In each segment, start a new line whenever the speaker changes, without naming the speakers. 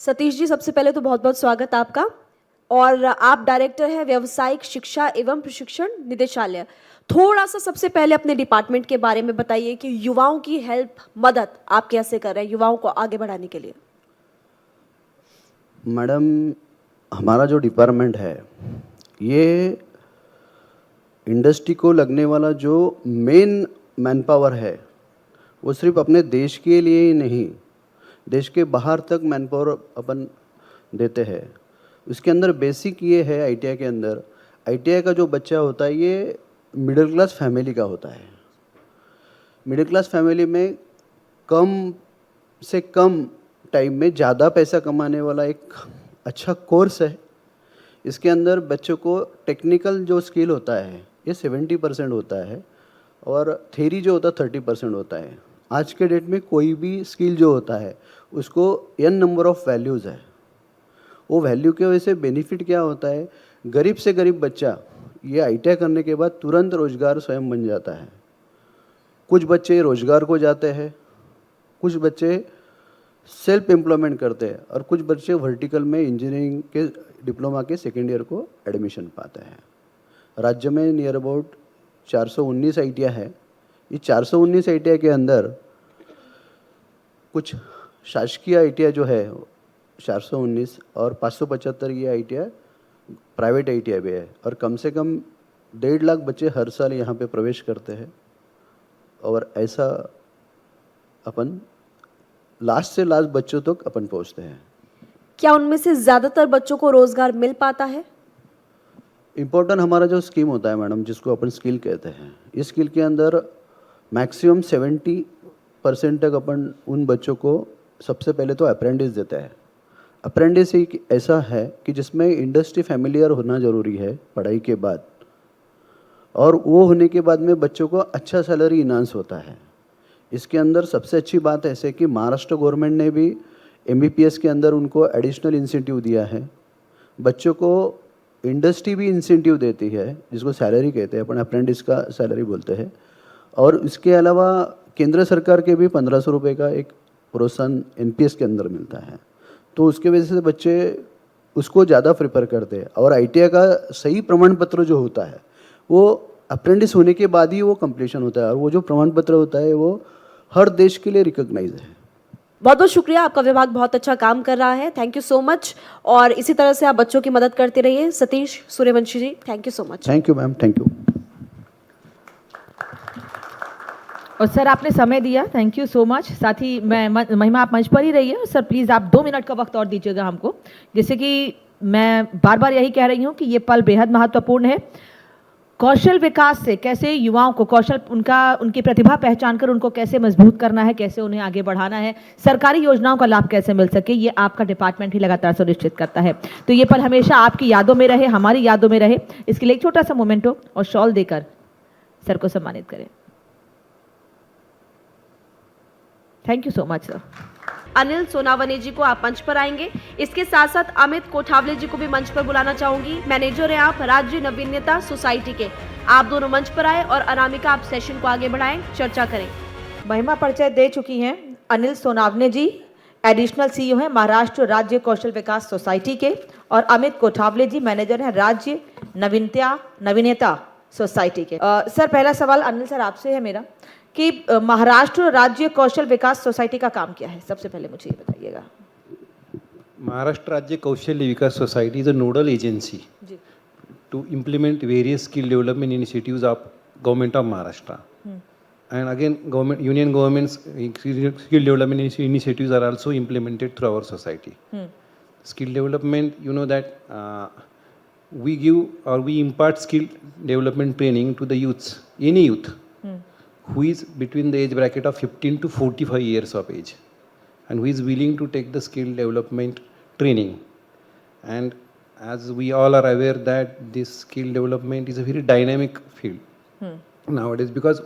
सतीश जी, सबसे पहले तो बहुत बहुत स्वागत आपका। और आप डायरेक्टर हैं व्यावसायिक शिक्षा एवं प्रशिक्षण निदेशालय। थोड़ा सा सबसे पहले अपने डिपार्टमेंट के बारे में बताइए कि युवाओं की हेल्प मदद आप कैसे कर रहे हैं युवाओं को आगे बढ़ाने के लिए।
मैडम, हमारा जो डिपार्टमेंट है ये इंडस्ट्री को लगने वाला जो मेन मैन पावर है वो सिर्फ अपने देश के लिए ही नहीं, देश के बाहर तक मैन पावर अपन देते हैं। उसके अंदर बेसिक ये है, आईटीआई के अंदर आईटीआई का जो बच्चा होता है ये मिडिल क्लास फैमिली का होता है। मिडिल क्लास फैमिली में कम से कम टाइम में ज़्यादा पैसा कमाने वाला एक अच्छा कोर्स है। इसके अंदर बच्चों को टेक्निकल जो स्किल होता है ये 70% होता है और थ्योरी जो होता है 30% होता है। आज के डेट में कोई भी स्किल जो होता है उसको n नंबर ऑफ वैल्यूज़ है। वो वैल्यू की वजह से बेनिफिट क्या होता है, गरीब से गरीब बच्चा ये आईटीआई करने के बाद तुरंत रोजगार स्वयं बन जाता है। कुछ बच्चे रोजगार को जाते हैं, कुछ बच्चे सेल्फ एम्प्लॉयमेंट करते हैं और कुछ बच्चे वर्टिकल में इंजीनियरिंग के डिप्लोमा के सेकेंड ईयर को एडमिशन पाते हैं। राज्य में नियर अबाउट 419 आईटीआई है। ये 419 आईटीआई के अंदर कुछ शासकीय आईटीआई जो है 419 और 575 ये आईटीआई प्राइवेट आईटीआई भी है और कम से कम 1.5 लाख बच्चे हर साल यहाँ पे प्रवेश करते हैं। और ऐसा अपन लास्ट से लास्ट बच्चों तक अपन पहुँचते हैं।
क्या उनमें से ज्यादातर बच्चों को रोजगार मिल पाता है?
इम्पोर्टेंट हमारा जो स्कीम होता है मैडम, जिसको अपन स्किल कहते हैं, इस स्किल के अंदर मैक्सिमम 70% तक अपन उन बच्चों को सबसे पहले तो अप्रेंटिस देते हैं। अप्रेंटिस एक ऐसा है कि जिसमें इंडस्ट्री फैमिलियर होना ज़रूरी है पढ़ाई के बाद, और वो होने के बाद में बच्चों को अच्छा सैलरी इनांस होता है। इसके अंदर सबसे अच्छी बात ऐसे कि महाराष्ट्र गवर्नमेंट ने भी एमबीपीएस के अंदर उनको एडिशनल इंसेंटिव दिया है। बच्चों को इंडस्ट्री भी इंसेंटिव देती है, जिसको सैलरी कहते हैं, अपन अप्रेंटिस का सैलरी बोलते हैं। और इसके अलावा केंद्र सरकार के भी 1500 रुपये का एक प्रोत्साहन एनपीएस के अंदर मिलता है। तो उसके वजह से बच्चे उसको ज़्यादा प्रेफर करते हैं। और आईटीआई का सही प्रमाण पत्र जो होता है वो अप्रेंटिस होने के बाद ही वो कंप्लीशन होता है, और वो जो प्रमाण पत्र होता है वो हर देश के लिए रिकॉग्नाइज है।
बहुत बहुत शुक्रिया, आपका विभाग बहुत अच्छा काम कर रहा है। Thank you so much. और इसी तरह से आप बच्चों की मदद करते रहिए। Satish Suryavanshi ji, thank you so much.
Thank you ma'am, thank you.
और सर आपने समय दिया, थैंक यू सो मच। साथ ही मैं महिमा आप मंच पर ही रहिए। सर प्लीज़ आप 2 मिनट का वक्त और दीजिएगा हमको। जैसे कि मैं बार बार यही कह रही हूँ कि ये पल बेहद महत्वपूर्ण है। कौशल विकास से कैसे युवाओं को कौशल उनकी प्रतिभा पहचान कर उनको कैसे मजबूत करना है, कैसे उन्हें आगे बढ़ाना है, सरकारी योजनाओं का लाभ कैसे मिल सके, ये आपका डिपार्टमेंट ही लगातार सुनिश्चित करता है। तो ये पल हमेशा आपकी यादों में रहे, हमारी यादों में रहे। इसके लिए एक छोटा सा मोमेंटो और शॉल देकर सर को सम्मानित करें। Thank you so much sir.
Anil Sonawane ji को आप मंच पर आएंगे। इसके साथ साथ अमित कोठावले जी को भी मंच पर बुलाना चाहूंगी। मैनेजर हैं आप राज्य नवीनता सोसाइटी के। आप दोनों मंच पर आए और अनामिका आप सेशन को आगे बढ़ाएं, चर्चा करें।
महिमा परिचय दे चुकी हैं अनिल सोनावने जी, एडिशनल सीईओ हैं महाराष्ट्र राज्य कौशल विकास सोसाइटी के, और अमित कोठावले जी मैनेजर हैं राज्य नवीनता सोसाइटी के। सर पहला सवाल अनिल सर आपसे है मेरा कि महाराष्ट्र राज्य कौशल विकास सोसाइटी का काम क्या है, सबसे पहले मुझे ये बताइएगा।
Maharashtra Rajya Kaushalya Vikas society is a nodal agency to implement various skill development initiatives of government of Maharashtra. And again, union governments skill development initiatives are also implemented through our society. Skill development, you know that we give or we impart skill development training to the youths, any youth who is between the age bracket of 15 to 45 years of age, and who is willing to take the skill development training. And as we all are aware that this skill development is a very dynamic field nowadays, because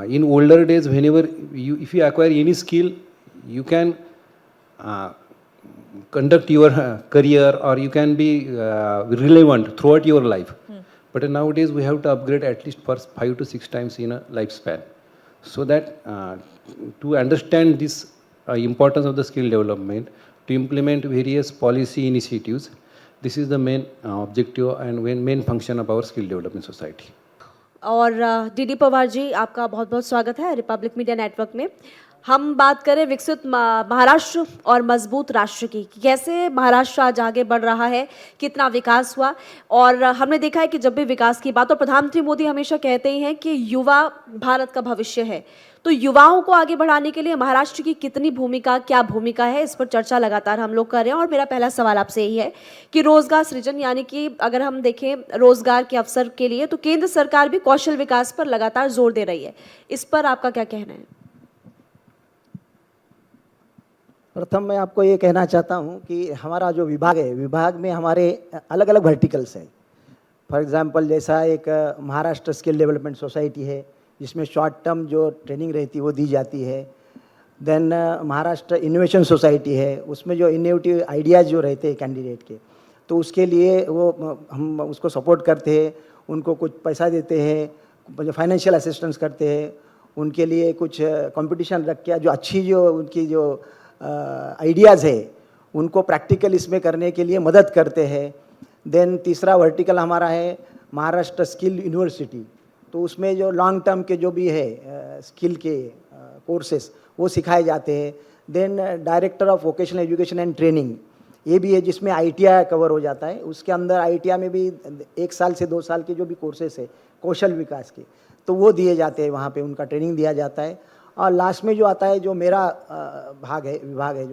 in older days, whenever if you acquire any skill, you can conduct your career, or you can be relevant throughout your life. But nowadays we have to upgrade at least for 5 to 6 times in a lifespan. So that to understand this importance of the skill development, to implement various policy initiatives. This is the main objective and main function of our skill development society.
और DD Pawar ji, आपका बहुत बहुत स्वागत है Republic media network में। हम बात करें विकसित महाराष्ट्र और मजबूत राष्ट्र की, कि कैसे महाराष्ट्र आज आगे बढ़ रहा है, कितना विकास हुआ। और हमने देखा है कि जब भी विकास की बात, और प्रधानमंत्री मोदी हमेशा कहते ही हैं कि युवा भारत का भविष्य है, तो युवाओं को आगे बढ़ाने के लिए महाराष्ट्र की कितनी भूमिका, क्या भूमिका है, इस पर चर्चा लगातार हम लोग कर रहे हैं। और मेरा पहला सवाल आपसे यही है कि रोजगार सृजन, यानी कि अगर हम देखें रोजगार के अवसर के लिए, तो केंद्र सरकार भी कौशल विकास पर लगातार जोर दे रही है। इस पर आपका क्या कहना है?
प्रथम मैं आपको ये कहना चाहता हूँ कि हमारा जो विभाग है, विभाग में हमारे अलग अलग वर्टिकल्स हैं। फॉर एग्जांपल जैसा एक महाराष्ट्र स्किल डेवलपमेंट सोसाइटी है, जिसमें शॉर्ट टर्म जो ट्रेनिंग रहती है वो दी जाती है। देन महाराष्ट्र इनोवेशन सोसाइटी है, उसमें जो इनोवेटिव आइडियाज़ जो रहते हैं कैंडिडेट के, तो उसके लिए वो हम उसको सपोर्ट करते हैं, उनको कुछ पैसा देते हैं, फाइनेंशियल असिस्टेंस करते हैं, उनके लिए कुछ कंपटीशन रख के जो अच्छी जो उनकी जो आइडियाज़ है उनको प्रैक्टिकल इसमें करने के लिए मदद करते हैं। देन तीसरा वर्टिकल हमारा है महाराष्ट्र स्किल यूनिवर्सिटी, तो उसमें जो लॉन्ग टर्म के जो भी है स्किल के कोर्सेस वो सिखाए जाते हैं। Then director of vocational education and training ये भी है, जिसमें ITI कवर हो जाता है। उसके अंदर ITI में भी 1 साल से 2 साल के जो भी कोर्सेस है कौशल विकास के, तो वो दिए जाते हैं, वहाँ पे उनका ट्रेनिंग दिया जाता है। और लास्ट में जो आता है, जो मेरा विभाग है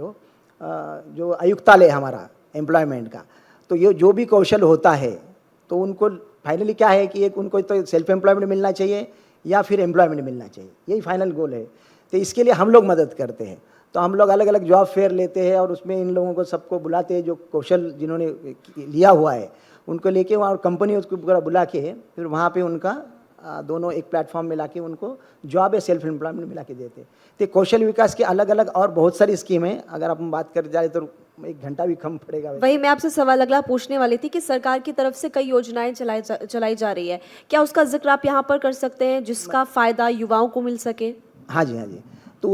जो आयुक्तालय हमारा एम्प्लॉयमेंट का, तो ये जो भी कौशल होता है तो उनको फाइनली क्या है कि एक उनको तो सेल्फ एम्प्लॉयमेंट मिलना चाहिए या फिर एम्प्लॉयमेंट मिलना चाहिए, यही फाइनल गोल है। तो इसके लिए हम लोग मदद करते हैं। तो हम लोग अलग अलग जॉब फेयर लेते हैं और उसमें इन लोगों को सबको बुलाते हैं, जो कौशल जिन्होंने लिया हुआ है उनको लेके वहाँ कंपनी उसको पूरा बुला के फिर वहाँ पे उनका दोनों एक प्लेटफॉर्म में लाके उनको जॉब या सेल्फ एम्प्लॉयमेंट मिला के देते हैं। तो कौशल विकास के अलग अलग और बहुत सारी स्कीम है, अगर आप बात कर जाए तो 1 घंटा भी कम पड़ेगा।
वही मैं आपसे सवाल अगला पूछने वाली थी कि सरकार की तरफ से कई योजनाएं चलाई जा रही है, क्या उसका जिक्र आप यहाँ पर कर सकते हैं जिसका फायदा युवाओं को मिल सके?
हाँ जी, हाँ जी।